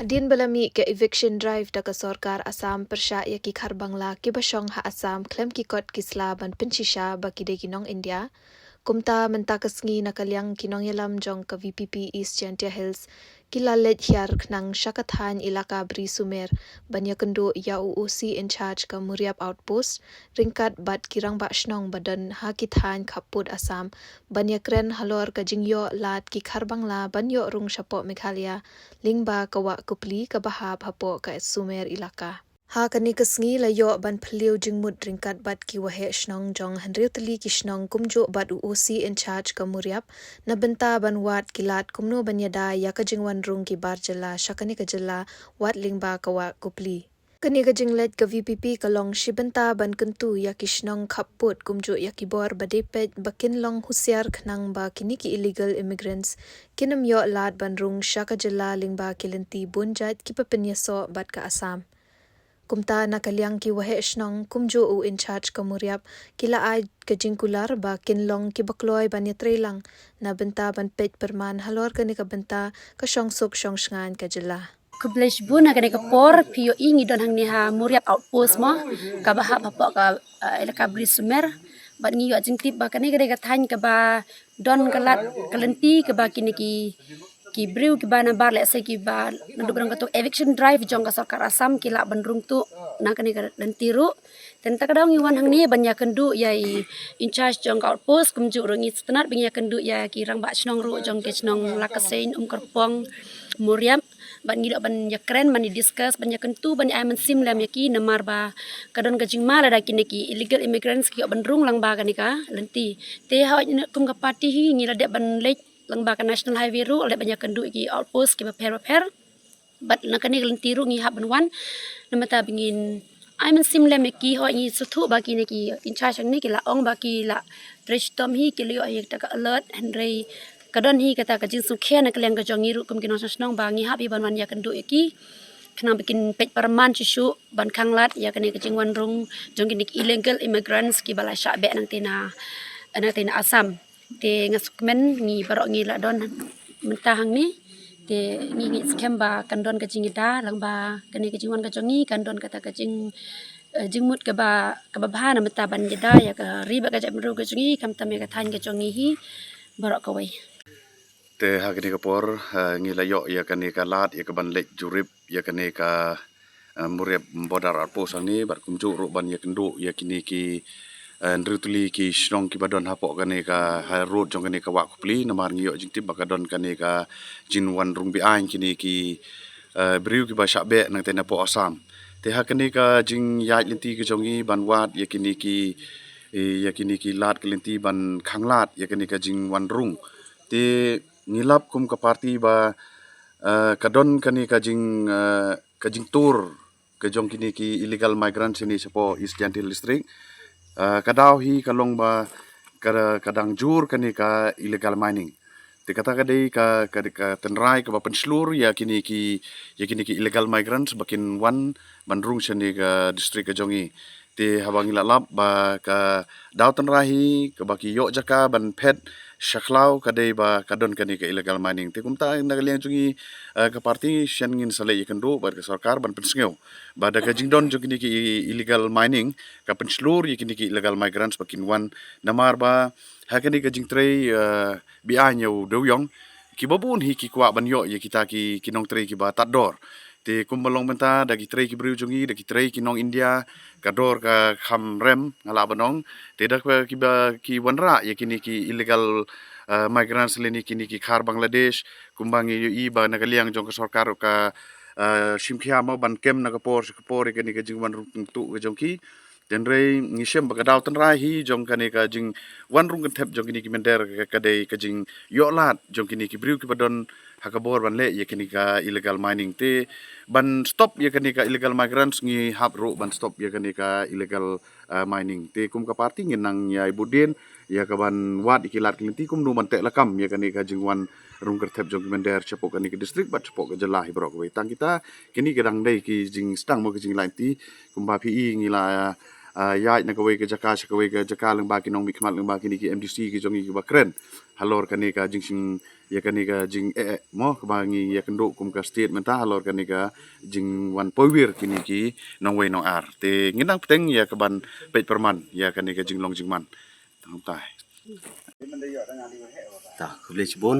Din balami ke eviction drive da ke Sorkar Assam persya ya ki khar Bangla ki basong ha Assam klem ki kot kisla ban penchisha baki de kinong India. Kumta menta kesngi nakaliang kinong yalam jong ke VPP East Chantia Hills kila let hiar knang syakathan ilaka Bri Sumer banya kendo ya UOC in charge ke Muriap Outpost ringkat bat kirang ba shnong badan ha kithan khapud Assam banya kren halor ke jingyo lat ki khar Bangla banyo rung shapo Meghalaya lingba kawa kupli ke bahab hapo ke Sumer ilaka. Ha kani kesngi layo ban phliu jingmut ringkat bat ki wahe shnong jong hanriu tali ki shnong kumjo bat UOC in charge ka Muriap na benta ban wat kilat kumno banyada ya ka jingwan rung ki barjala shakani ka jala wat lingba kawa kupli. Kani ka jinglet ka VPP kalong shibenta ban kentu ya ki shnong khaput kumjo ya ki bor badepet bakin long husiar khnang ba kini ki illegal immigrants kinam yo lat ban rung shaka jala lingba kilenti bunjat ki papinyaso bat ka Assam. Kumta nakaliang ki wahe shnong kumjo u in charge ka Muriap kila ay kajingkular ba kinlong ki bakloy banya trelang na benta ban pet perman halor kani ka benta ka shong sok shong shngan ka jala. Kublesh buna kene kapor pio ingi don hang ni ha Muriap Outpost mo ka baha bapo ka elaka Bri Sumer bat ngi yo jingtip ba kene ka thany ka ba don kalat kalenti ka ba kini ki briu ki ba na bar le se ki ba ndu brang to eviction drive jong ka Sorkar Assam kila bandrung tu na kene ka lentiru ten tak daw ngi wan hang ni banya kendu ya in charge jong ka outpost kumju rungi stenat banya kendu ya ki rang ba chnong ru jong ke chnong lakasein kerpong Muriap ban ngi ban ya kren man discuss ban ya kentu ban ai man sim lam yaki namar ba kadon gajing mala da kini ki illegal immigrants ki bandrung lang ba kanika lenti te ha kum ka party hi ngi la de ban lek lang ba ka national highway ru le ban ya kendu ki outpost ki ba per bat na kani lenti ru ngi ha ban wan namata bingin ai man sim lam yaki ho ngi suthu ba kini ki in charge ni ki la ong ba ki la trash tom hi ki liyo hi ta ka alert and ray kadon hi kata kajing sukhe na kaliang ka jongi ru kum kinos snong bangi habi ban wan ya kendu iki kena bikin pet perman cisu ban kanglat ya kene kajing wan rung jong kinik illegal immigrants ki bala sya be nang tina Assam te ngasukmen ngi barok ngi la don mentahang ni te ngi scam ba kandon kajing ida lang ba kene kajing wan ka jongi kandon kata kajing jingmut ka ba bahana meta ban jeda ya ka riba ka jamru ka jongi kam tame ka than ka jongi hi barok kawai te hakini kapor ngi layo ya kani ka lat ya ka ban lek jurip ya kani ka Muriap bodar outpost ni bar kumju ru ban ya kendu ya kini ki ndrutuli ki shnong ki badon hapo kani ka road jong kani ka wa kupli namar ngi yo jingtip bakadon kani ka jinwan rung bi ain kini ki briu ki ba shabe nang tena po Assam te hakini ka jing ya linti ki jongi ban wat ya kini ki lat kelinti ban khanglat ya kani ka jing wan rung te ngilap kum ka party ba kadon kani kajing tour kajong kini ki illegal migrants ini sepo East Chantil district kadaw hi kalong ba kadang jur kani ka illegal mining te kata kadai ka tenrai ka penslur ya kini ki illegal migrants bakin wan bandrung shani ka district kajongi te habang ilalap ba ka daw tenrahi ka baki yo jaka ban pet shaklau kadai ba kadon kani ka illegal mining te kumta nagaliang jungi ka party shan ngin sale ikandu bar ka sarkar ban pensngeu ba da ka jingdon jungi ki illegal mining ka penslur kini ki illegal migrants bakin wan namar ba hakani ka jingtrei bi anyo doyong ki babun hi ki kwa ban yo ye kita ki kinong trei ki ba tador te kumbalong benta dagi trei ki briu jungi dagi trei kinong India kador ka kham rem ngala banong te dak ki wanra ye kini ki illegal migrants leni kini ki khar Bangladesh kumbangi i ba nagaliang jong ka sarkar ka shimkhia mo ban kem na kapor kini ka jingwan tu ka jongki tenrei ngisem bagadaw tenrai hi jong kani ka jing wan rung thep jong kini ki mender ka dei ka jing yo lat jong kini ki briu ki badon hakabor ban le ye kini ka illegal mining te ban stop ye kini ka illegal migrants ngi hap ro ban stop ye kini ka illegal mining te kum ka party nginang yai budin ya ka ban wat ikilat kinti kum nu man te lakam ye kini ka jing wan rung thep jong mender chapo kani ki district bat chapo ka jala hi brok we tang kita kini gedang dei ki jing stang mo ki jing lain ti kumba pi ngila ya na kawai ke jaka leng ba ki nong mi khmat leng ba ki ni ki MDC ki jongi ki ba kren halor kani ka jing sing ya kani ka jing mo kebangi ya kendo kum ka statement ta halor kani ka jing wan powir kini ki nong wei nong ar te nginang peteng ya keban pet perman ya kani ka jing long jing man tang tai ta village bon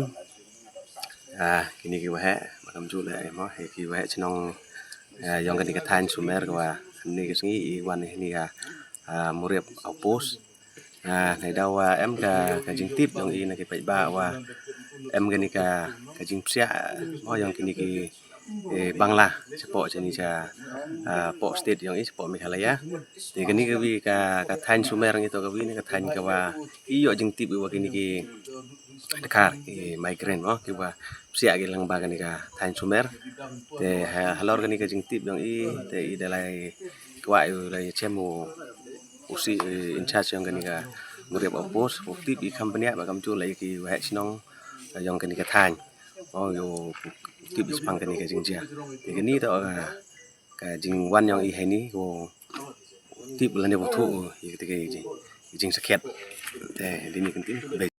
kini ki wahe makam ju le mo he ki wahe chnong yong kani ka than sumer wa ni ki sngi i wan ni ka muriap opos này đâu em ka jing tip dong i na ki pai ba wa em gani ka jing psia mo yong kini ki Bangla sepo chani cha po state yang is po Meghalaya thì cái này cái vi ka than sumer ngito ka vi ni ka than ka wa iyo jing tip wa kini ki Dakar migrant mo ki wa sia ki lang ba kani ka than sumer te halor kani ka jing tip yang i te i dalai kwa yu lai chemu usi in charge yang kani ka muriap opos tip i company ba kam chu lai ki wa sinong yang kani ka than mo yo tip ispang kani ka jing jia thì cái này đó ka jing wan yang i hai ni ko tip lan ne bo thu i cái jing sakhet te dini kan tin